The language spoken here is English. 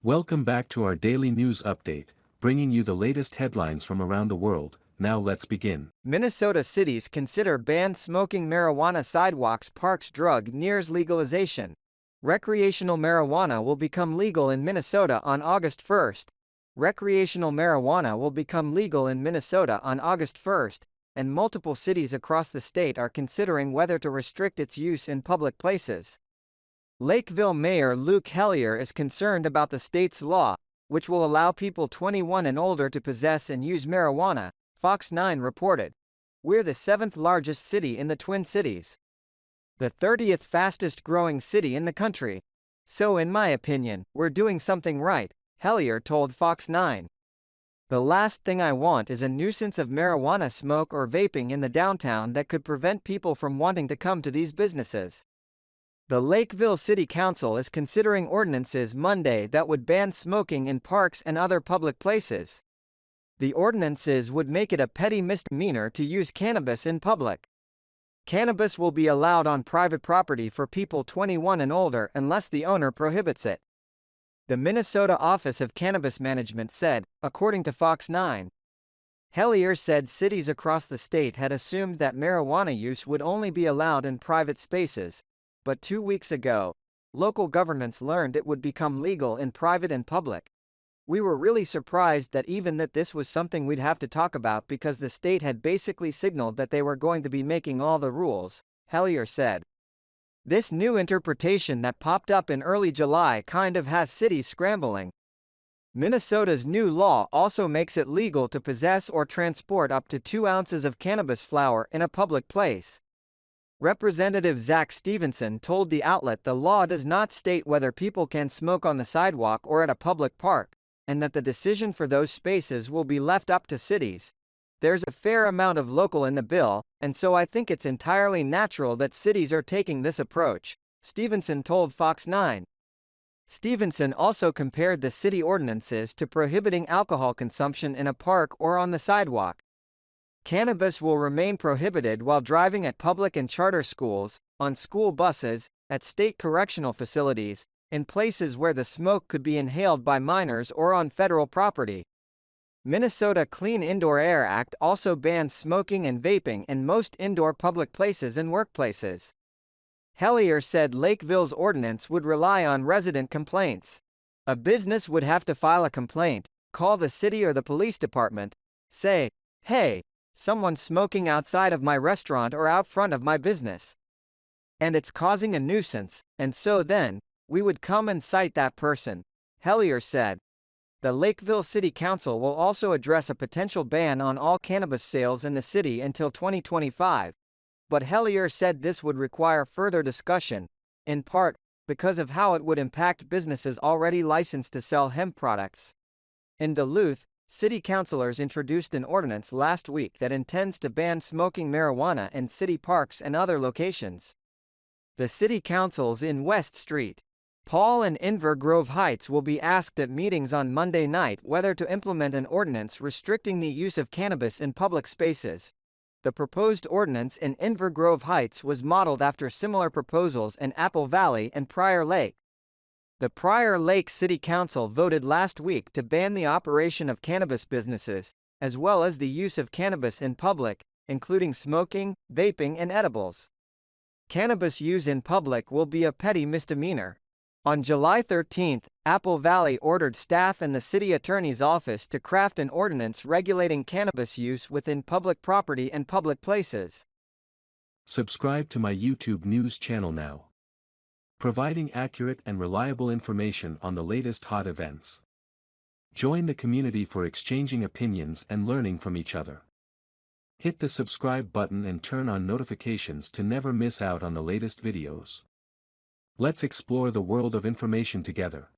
Welcome back to our daily news update, bringing you the latest headlines from around the world. Now let's begin. Minnesota cities consider ban smoking marijuana sidewalks, parks. Drug nears legalization. Recreational marijuana will become legal in Minnesota on August 1st. Recreational marijuana will become legal in Minnesota on August 1st, and multiple cities across the state are considering whether to restrict its use in public places. Lakeville Mayor Luke Hellier is concerned about the state's law, which will allow people 21 and older to possess and use marijuana, Fox 9 reported. We're the 7th largest city in the Twin Cities. The 30th fastest growing city in the country. So in my opinion, we're doing something right, Hellier told Fox 9. The last thing I want is a nuisance of marijuana smoke or vaping in the downtown that could prevent people from wanting to come to these businesses. The Lakeville City Council is considering ordinances Monday that would ban smoking in parks and other public places. The ordinances would make it a petty misdemeanor to use cannabis in public. Cannabis will be allowed on private property for people 21 and older unless the owner prohibits it. The Minnesota Office of Cannabis Management said, according to Fox 9. Hellier said cities across the state had assumed that marijuana use would only be allowed in private spaces, but 2 weeks ago, local governments learned it would become legal in private and public. We were really surprised that this was something we'd have to talk about because the state had basically signaled that they were going to be making all the rules, Hellier said. This new interpretation that popped up in early July kind of has cities scrambling. Minnesota's new law also makes it legal to possess or transport up to 2 ounces of cannabis flower in a public place. Representative Zach Stevenson told the outlet the law does not state whether people can smoke on the sidewalk or at a public park, and that the decision for those spaces will be left up to cities. There's a fair amount of local in the bill, and so I think it's entirely natural that cities are taking this approach, Stevenson told Fox 9. Stevenson also compared the city ordinances to prohibiting alcohol consumption in a park or on the sidewalk. Cannabis will remain prohibited while driving at public and charter schools, on school buses, at state correctional facilities, in places where the smoke could be inhaled by minors or on federal property. Minnesota Clean Indoor Air Act also bans smoking and vaping in most indoor public places and workplaces. Hellier said Lakeville's ordinance would rely on resident complaints. A business would have to file a complaint, call the city or the police department, say, "Hey, someone's smoking outside of my restaurant or out front of my business. And it's causing a nuisance, and so then, we would come and cite that person," Hellier said. The Lakeville City Council will also address a potential ban on all cannabis sales in the city until 2025. But Hellier said this would require further discussion, in part, because of how it would impact businesses already licensed to sell hemp products. In Duluth, city councilors introduced an ordinance last week that intends to ban smoking marijuana in city parks and other locations. The city councils in West Street, Paul and Inver Grove Heights will be asked at meetings on Monday night whether to implement an ordinance restricting the use of cannabis in public spaces. The proposed ordinance in Inver Grove Heights was modeled after similar proposals in Apple Valley and Prior Lake. The Prior Lake City Council voted last week to ban the operation of cannabis businesses, as well as the use of cannabis in public, including smoking, vaping and edibles. Cannabis use in public will be a petty misdemeanor. On July 13, Apple Valley ordered staff and the city attorney's office to craft an ordinance regulating cannabis use within public property and public places. Subscribe to my YouTube news channel now, providing accurate and reliable information on the latest hot events. Join the community for exchanging opinions and learning from each other. Hit the subscribe button and turn on notifications to never miss out on the latest videos. Let's explore the world of information together.